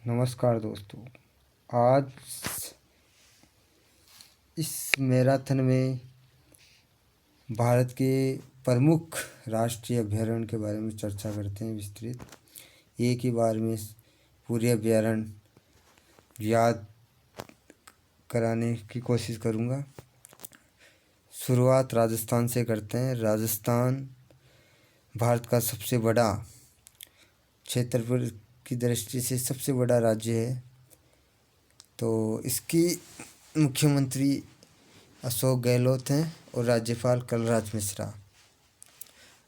नमस्कार दोस्तों। आज इस मैराथन में भारत के प्रमुख राष्ट्रीय अभयारण्य के बारे में चर्चा करते हैं विस्तृत। एक ही बार में पूरे अभयारण्य याद कराने की कोशिश करूँगा। शुरुआत राजस्थान से करते हैं। राजस्थान भारत का सबसे बड़ा क्षेत्रफल की दृष्टि से सबसे बड़ा राज्य है। तो इसकी मुख्यमंत्री अशोक गहलोत हैं और राज्यपाल कलराज मिश्रा।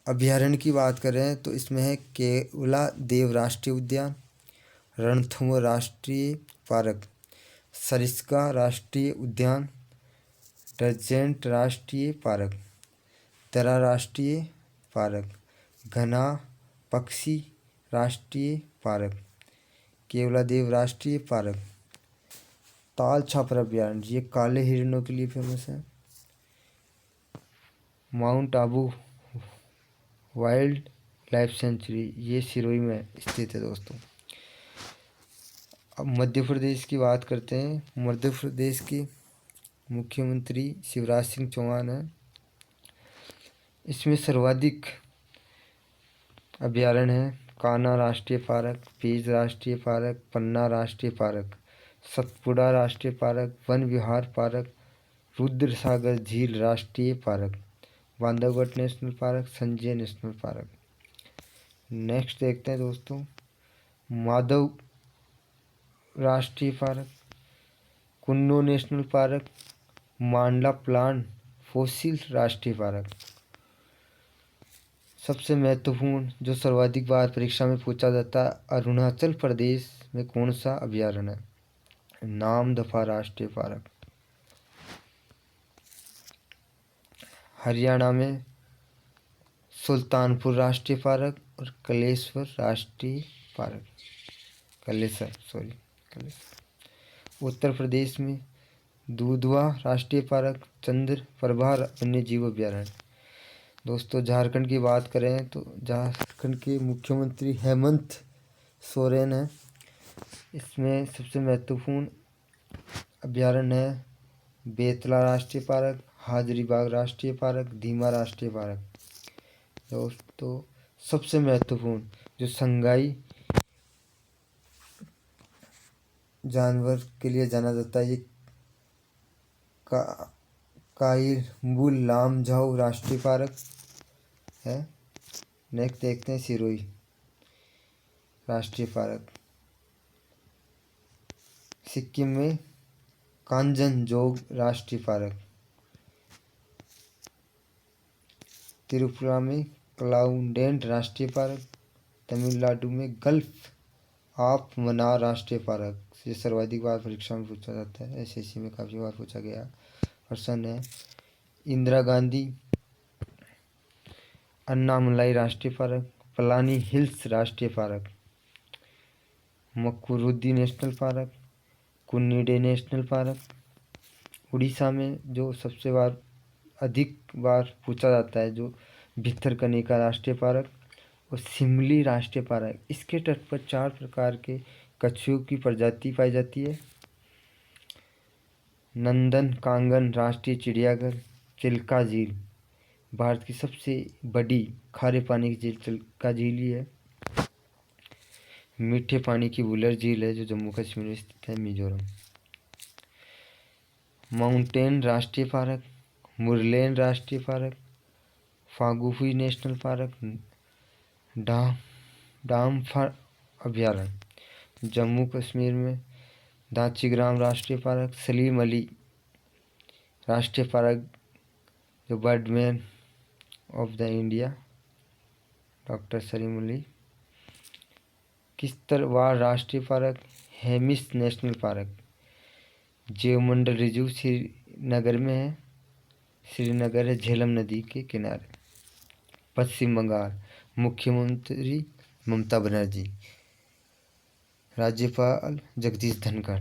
अभयारण्य की बात करें तो इसमें है केवला देव राष्ट्रीय उद्यान, रणथंभौर राष्ट्रीय पार्क, सरिस्का राष्ट्रीय उद्यान, डरजेंट राष्ट्रीय पार्क, दर्रा राष्ट्रीय पार्क, घना पक्षी राष्ट्रीय पार्क, केवलादेव राष्ट्रीय पार्क, ताल छापर अभयारण्य, ये काले हिरणों के लिए फेमस है, mount Abu wild life sanctuary, ये सिरोही में स्थित है दोस्तों। अब मध्य प्रदेश की बात करते हैं। मध्य प्रदेश के मुख्यमंत्री शिवराज सिंह चौहान हैं। इसमें सर्वाधिक अभयारण्य हैं। कान्हा राष्ट्रीय पार्क, पेंच राष्ट्रीय पार्क, पन्ना राष्ट्रीय पार्क, सतपुड़ा राष्ट्रीय पार्क, वन विहार पार्क, रुद्रसागर झील राष्ट्रीय park, Bandhavgarh national park, Sanjay national park. Next देखते हैं दोस्तों, माधव राष्ट्रीय पार्क, कुन्नो नेशनल पार्क, मांडला प्लांट फॉसिल राष्ट्रीय पार्क। सबसे महत्वपूर्ण जो सर्वाधिक बार परीक्षा में पूछा जाता है, अरुणाचल प्रदेश में कौन सा अभयारण्य है? नामदफा राष्ट्रीय पार्क। हरियाणा में सुल्तानपुर राष्ट्रीय पार्क और कलेश्वर राष्ट्रीय पार्क, कलेश्वर। उत्तर प्रदेश में दूधवा राष्ट्रीय पार्क, चंद्र प्रभा वन्य जीव अभयारण्य। दोस्तों झारखंड की बात करें तो झारखंड के मुख्यमंत्री हेमंत सोरेन हैं। इसमें सबसे महत्वपूर्ण अभयारण्य है बेतला राष्ट्रीय पार्क, हाजरीबाग राष्ट्रीय पार्क, धीमा राष्ट्रीय पार्क। दोस्तों सबसे महत्वपूर्ण जो संगाई जानवर के लिए जाना जाता है, ये कायरमुल लामझाऊ राष्ट्रीय पार्क है। नेक्स्ट देखते हैं सिरोही राष्ट्रीय पार्क। सिक्किम में कांचनजोंग राष्ट्रीय पार्क, त्रिपुरा में क्लाउडेंट राष्ट्रीय पार्क, तमिलनाडु में गल्फ ऑफ मन्नार राष्ट्रीय पार्क। ये सर्वाधिक बार परीक्षा में पूछा जाता है, एसएससी में काफ़ी बार पूछा गया प्रश्न है। इंदिरा गांधी अन्नामलाई राष्ट्रीय पार्क, पलानी हिल्स राष्ट्रीय पार्क, मकुरुद्दी नेशनल पार्क, कुन्नीडे नेशनल पार्क। उड़ीसा में जो सबसे अधिक बार पूछा जाता है, जो भितरकनिका राष्ट्रीय पार्क और सिमली राष्ट्रीय पार्क। इसके तट पर 4 प्रकार के कछुओं की प्रजाति पाई जाती है। नंदन कांगन राष्ट्रीय चिड़ियाघर, चिल्का झील, भारत की सबसे बड़ी खारे पानी की झील चिल्का झील ही है। मीठे पानी की वुलर झील है जो जम्मू कश्मीर में स्थित है, मिजोरम। माउंटेन राष्ट्रीय पार्क, मुरलेन राष्ट्रीय पार्क, फागुफी नेशनल पार्क, डामफा अभयारण्य, जम्मू कश्मीर में दाचीग्राम राष्ट्रीय पार्क, सलीम अली राष्ट्रीय पार्क जो birdman of the India, doctor Salim Ali. Kishtwar राष्ट्रीय पार्क, हेमिस नेशनल पार्क, जीवमंडल रिजर्व श्रीनगर में है। श्रीनगर है झेलम नदी के किनारे। पश्चिम बंगाल मुख्यमंत्री ममता बनर्जी, राज्यपाल जगदीश धनखड़।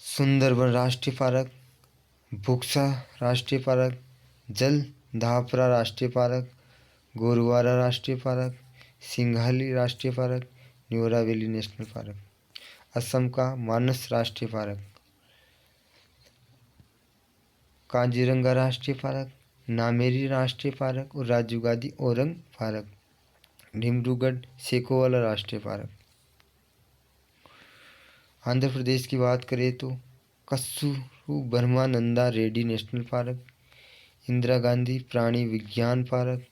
सुंदरबन राष्ट्रीय पार्क, बुक्सा राष्ट्रीय पार्क, जलदापारा राष्ट्रीय पार्क, गोरुवारा राष्ट्रीय पार्क, सिंघाली राष्ट्रीय park, Neora valley national park. Assam का मानस राष्ट्रीय पार्क, काजीरंगा राष्ट्रीय पार्क, नामेरी राष्ट्रीय पार्क और राजीव गांधी औरंग पार्क। डिब्रूगढ़ सेकोवाला राष्ट्रीय पार्क। आंध्र प्रदेश की बात करें तो कस्तूरबा रेड्डी नेशनल पार्क, इंदिरा गांधी प्राणी विज्ञान पार्क,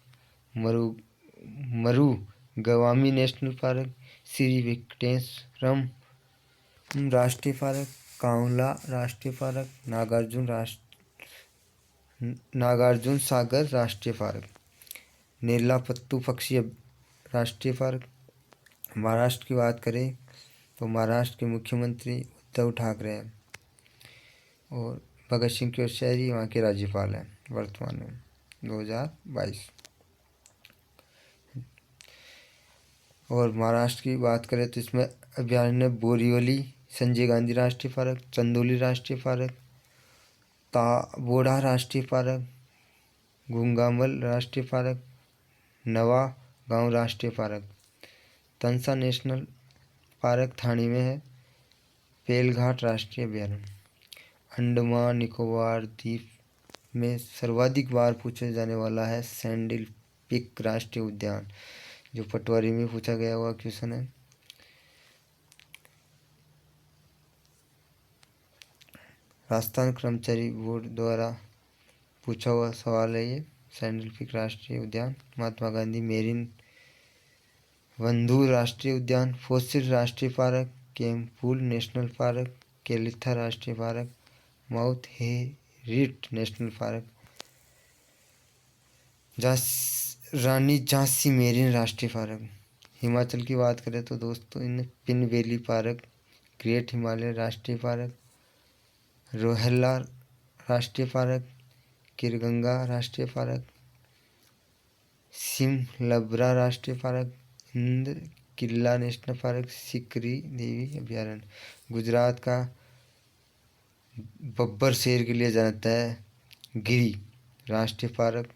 मरुगवामी नेशनल पार्क, श्री वेंकटेश्वरम राष्ट्रीय पार्क, कांवला राष्ट्रीय पार्क, नागार्जुन सागर राष्ट्रीय पार्क, नेल्लापत्तू पक्षी राष्ट्रीय पार्क। महाराष्ट्र की बात करें तो महाराष्ट्र के मुख्यमंत्री उद्धव ठाकरे हैं और भगत सिंह कोश्यारी वहाँ के राज्यपाल हैं वर्तमान में 2022। और महाराष्ट्र की बात करें तो इसमें अभयारण्य बोरीवली संजय गांधी राष्ट्रीय पार्क, चंदौली राष्ट्रीय पार्क, ताबोड़ा राष्ट्रीय पार्क, गुंगामल राष्ट्रीय पार्क, नवा गांव राष्ट्रीय पार्क, तंसा नेशनल पार्क थाने में है, पेलघाट राष्ट्रीय अभयारण्य। अंडमान निकोबार द्वीप में सर्वाधिक बार पूछा जाने वाला है सैंडल पीक राष्ट्रीय उद्यान, जो पटवारी में पूछा गया हुआ क्वेश्चन है। राजस्थान कर्मचारी बोर्ड द्वारा पूछा हुआ सवाल है ये सैंडल पीक राष्ट्रीय उद्यान। महात्मा गांधी मेरिन बंधु राष्ट्रीय उद्यान, फोसिल राष्ट्रीय पार्क, केम्पुल नेशनल पार्क, केलिथा राष्ट्रीय park, mount Harriet national park, Rani Jhansi marine राष्ट्रीय पार्क। हिमाचल की बात करें तो दोस्तों इन Pin valley park, great Himalaya राष्ट्रीय पार्क, रोहला राष्ट्रीय पार्क, किरगंगा राष्ट्रीय पार्क, सिमलबरा राष्ट्रीय पार्क, हिंद किला नेशनल पार्क, सिकरी देवी अभयारण्य। गुजरात का बब्बर शेर के लिए जानता है गिरी राष्ट्रीय पार्क,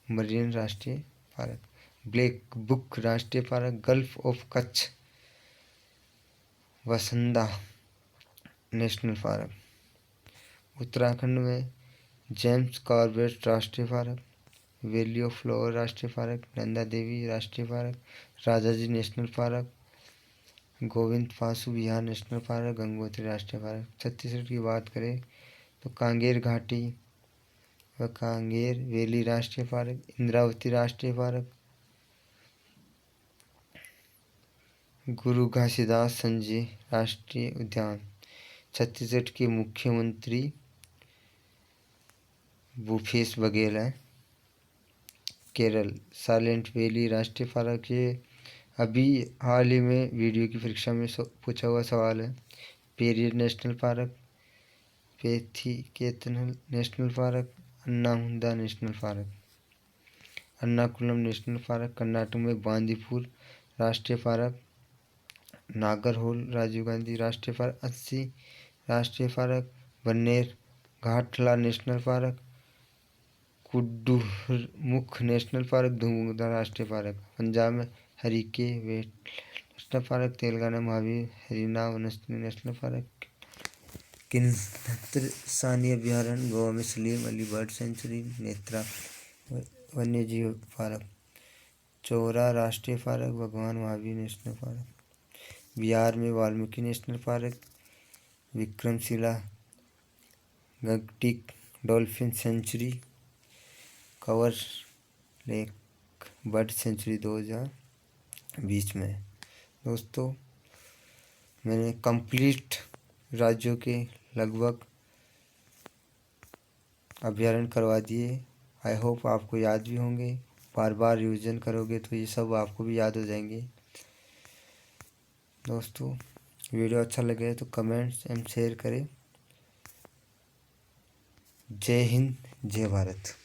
मरीन राष्ट्रीय पार्क, ब्लैक बुक राष्ट्रीय पार्क, गल्फ ऑफ कच्छ, वसंदा नेशनल पार्क। उत्तराखंड में जेम्स कॉर्बेट राष्ट्रीय पार्क, वैली ऑफ फ्लावर राष्ट्रीय पार्क, नंदा देवी राष्ट्रीय park, Rajaji national park, Govind Pashu Vihar national park, Gangotri राष्ट्रीय पार्क। छत्तीसगढ़ की बात करें तो कांगेर घाटी व कांगेर वैली राष्ट्रीय पार्क, इंद्रावती राष्ट्रीय पार्क, गुरु घासीदास संजय राष्ट्रीय उद्यान। छत्तीसगढ़ के मुख्यमंत्री भूपेश बघेल है। केरल साइलेंट वैली राष्ट्रीय पार्क, ये अभी हाल ही में वीडियो की परीक्षा में पूछा हुआ सवाल है। पेरियर नेशनल पार्क, पेथीकेतन नेशनल पार्क, अन्नामुंदा नेशनल पार्क, अन्नाकुलम नेशनल पार्क। कर्नाटक में बांदीपुर राष्ट्रीय पार्क, नागरहोल राजीव गांधी राष्ट्रीय पार्क, अस्सी राष्ट्रीय park, Bannerghatta national park, Kudremukh national park, धुंधा राष्ट्रीय पार्क। पंजाब में Harike wet national park, Telangana Mahavir Harina वनस्पति नेशनल पार्क, किन्नर अभयारण्य, गोवा में सलीम अली बर्ड सेंचुरी, नेत्रा वन्यजीव पार्क, चौरा राष्ट्रीय पार्क, भगवान महावीर नेशनल पार्क। बिहार में Valmiki national park, Vikramshila Gangetic dolphin sanctuary, Kanwar lake bird sanctuary 2020 में। दोस्तों मैंने कंप्लीट राज्यों के लगभग अभ्यारण्य करवा दिए। आई होप आपको याद भी होंगे, बार बार रिवीजन करोगे तो ये सब आपको भी याद हो जाएंगे। दोस्तों वीडियो अच्छा लगे तो कमेंट्स एंड शेयर करें। जय हिंद, जय भारत।